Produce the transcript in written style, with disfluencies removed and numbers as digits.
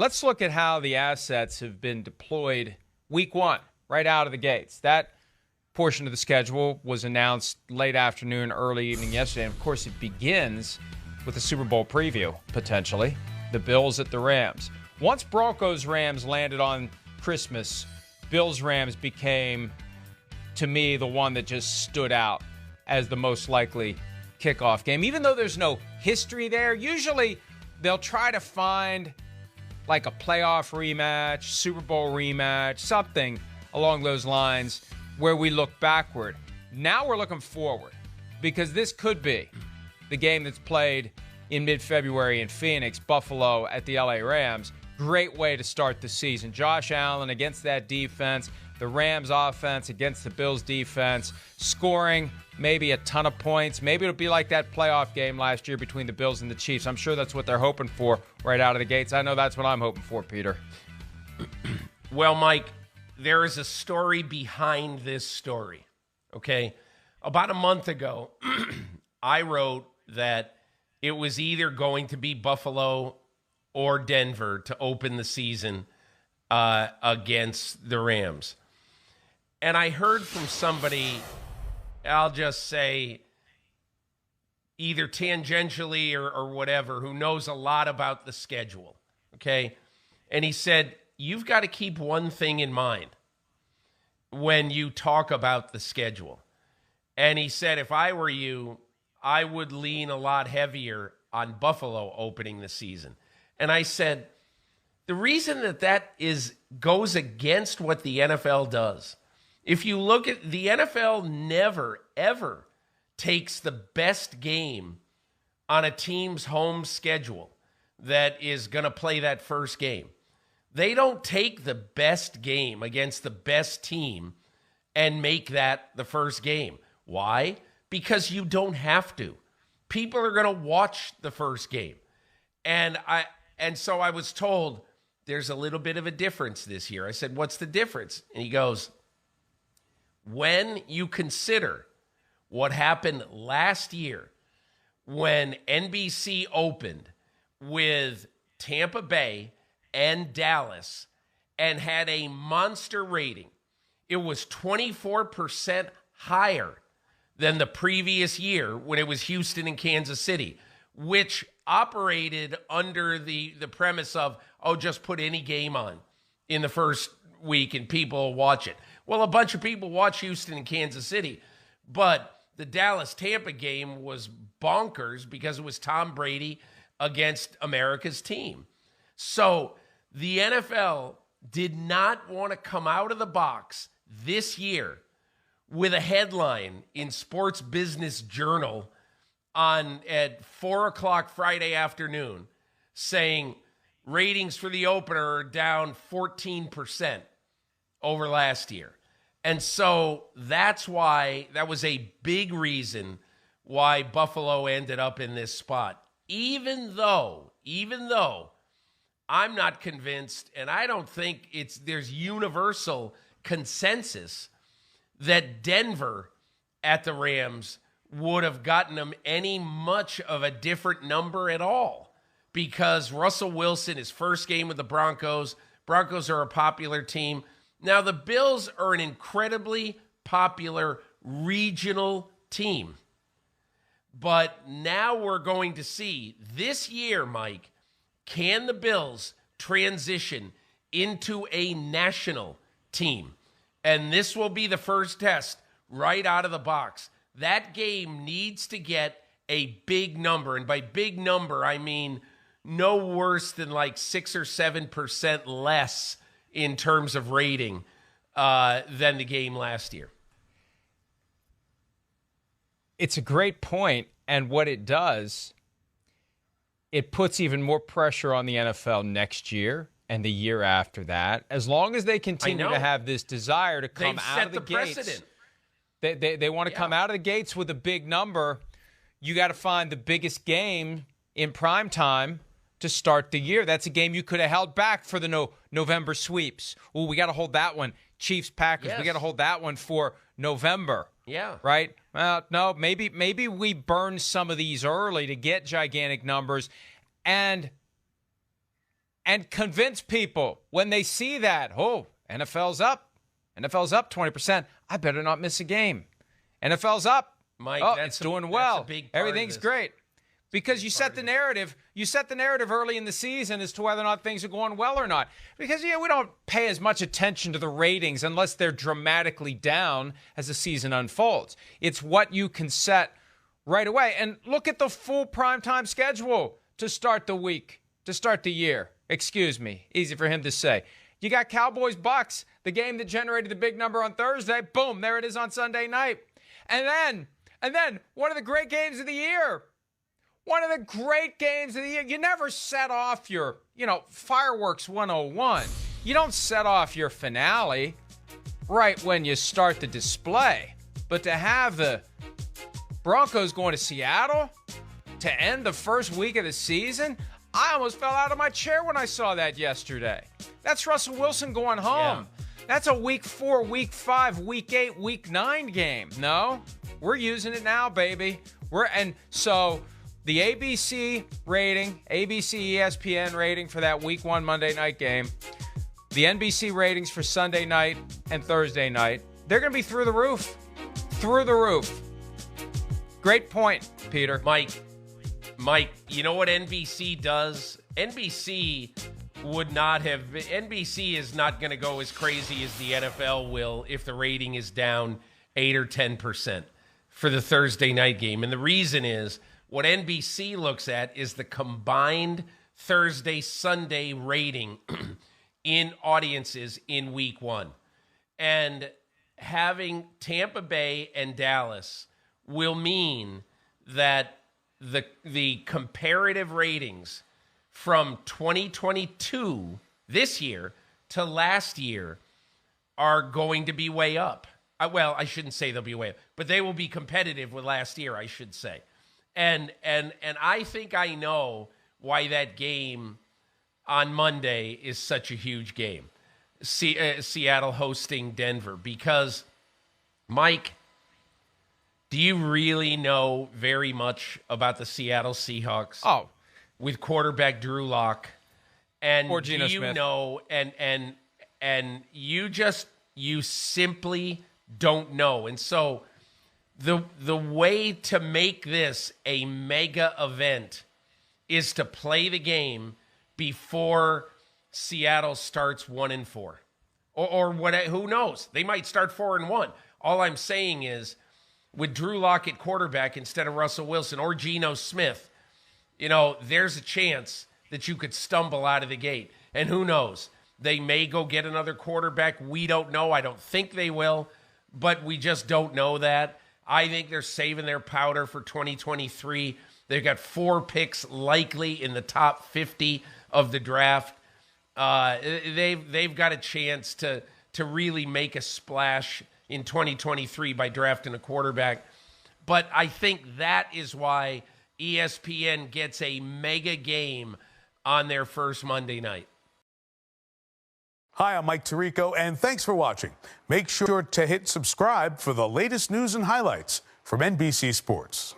Let's look at how the assets have been deployed week one, right out of the gates. That portion of the schedule was announced late afternoon, early evening yesterday. And of course, it begins with a Super Bowl preview, potentially. The Bills at the Rams. Once Broncos-Rams landed on Christmas, Bills-Rams became, to me, the one that just stood out as the most likely kickoff game. Even though there's no history there, usually they'll try to find like a playoff rematch, Super Bowl rematch, something along those lines where we look backward. Now we're looking forward because this could be the game that's played in mid-February in Phoenix, Buffalo at the LA Rams. Great way to start the season. Josh Allen against that defense, the Rams offense against the Bills defense, scoring maybe a ton of points. Maybe it'll be like that playoff game last year between the Bills and the Chiefs. I'm sure that's what they're hoping for right out of the gates. I know that's what I'm hoping for, Peter. Well, Mike, there is a story behind this story, okay? About a month ago, I wrote that it was either going to be Buffalo or Denver to open the season against the Rams. And I heard from somebody, I'll just say, either tangentially or whatever, who knows a lot about the schedule, okay? And he said, you've got to keep one thing in mind when you talk about the schedule. And he said, if I were you, I would lean a lot heavier on Buffalo opening the season. And I said, the reason that goes against what the NFL does, if you look at the NFL never, ever takes the best game on a team's home schedule that is going to play that first game. They don't take the best game against the best team and make that the first game. Why? Because you don't have to. People are going to watch the first game. And so I was told there's a little bit of a difference this year. I said, what's the difference? And he goes, when you consider what happened last year when NBC opened with Tampa Bay and Dallas and had a monster rating, it was 24% higher than the previous year when it was Houston and Kansas City, which operated under the premise of, just put any game on in the first week and people will watch it. Well, a bunch of people watch Houston and Kansas City, but the Dallas-Tampa game was bonkers because it was Tom Brady against America's team. So the NFL did not want to come out of the box this year with a headline in Sports Business Journal at 4 o'clock Friday afternoon saying ratings for the opener are down 14% over last year. And so that was a big reason why Buffalo ended up in this spot. Even though I'm not convinced, and I don't think there's universal consensus that Denver at the Rams would have gotten them any much of a different number at all, because Russell Wilson, his first game with the Broncos are a popular team. Now, the Bills are an incredibly popular regional team. But now we're going to see this year, Mike, can the Bills transition into a national team? And this will be the first test right out of the box. That game needs to get a big number. And by big number, I mean no worse than like 6 or 7% less in terms of rating than the game last year. It's a great point, and what it does, it puts even more pressure on the NFL next year and the year after that, as long as they continue to have this desire to come out of the gates. Precedent. They want to come out of the gates with a big number. You got to find the biggest game in primetime to start the year. That's a game you could have held back for the November sweeps. Oh, we got to hold that one. Chiefs-Packers, yes. We got to hold that one for November. Yeah. Right? Well, no, maybe we burn some of these early to get gigantic numbers. And and convince people when they see that, oh, NFL's up 20%. I better not miss a game. NFL's up. Mike, it's doing well. That's a big part Everything's of this. great. Because you set the narrative. You set the narrative early in the season as to whether or not things are going well or not. Because we don't pay as much attention to the ratings unless they're dramatically down as the season unfolds. It's what you can set right away. And look at the full primetime schedule to start the week, to start the year. Excuse me. Easy for him to say. You got Cowboys-Bucks, the game that generated the big number on Thursday. Boom, there it is on Sunday night. And then one of the great games of the year. One of the great games of the year. You never set off your, fireworks 101. You don't set off your finale right when you start the display. But to have the Broncos going to Seattle to end the first week of the season, I almost fell out of my chair when I saw that yesterday. That's Russell Wilson going home. Yeah. That's a week 4, week 5, week 8, week 9 game. No, we're using it now, baby. So the ABC rating, ABC ESPN rating for that week 1 Monday night game, the NBC ratings for Sunday night and Thursday night, they're going to be through the roof. Through the roof. Great point, Peter. Mike, you know what NBC does? NBC is not going to go as crazy as the NFL will if the rating is down 8 or 10% for the Thursday night game. And the reason is what NBC looks at is the combined Thursday-Sunday rating in audiences in week 1. And having Tampa Bay and Dallas will mean that the comparative ratings from 2022, this year, to last year are going to be way up. Well, I shouldn't say they'll be way up, but they will be competitive with last year, I should say. And I think I know why that game on Monday is such a huge game. Seattle hosting Denver. Because, Mike, do you really know very much about the Seattle Seahawks? Oh. With quarterback Drew Lock, and or Geno do you Smith. Know, and you simply don't know. And so the way to make this a mega event is to play the game before Seattle starts 1-4, or what? Who knows? They might start 4-1. All I'm saying is, with Drew Lock at quarterback instead of Russell Wilson or Geno Smith, there's a chance that you could stumble out of the gate. And who knows? They may go get another quarterback. We don't know. I don't think they will, but we just don't know that. I think they're saving their powder for 2023. They've got 4 picks likely in the top 50 of the draft. They've got a chance to really make a splash in 2023 by drafting a quarterback. But I think that is why ESPN gets a mega game on their first Monday night. Hi, I'm Mike Tirico, and thanks for watching. Make sure to hit subscribe for the latest news and highlights from NBC Sports.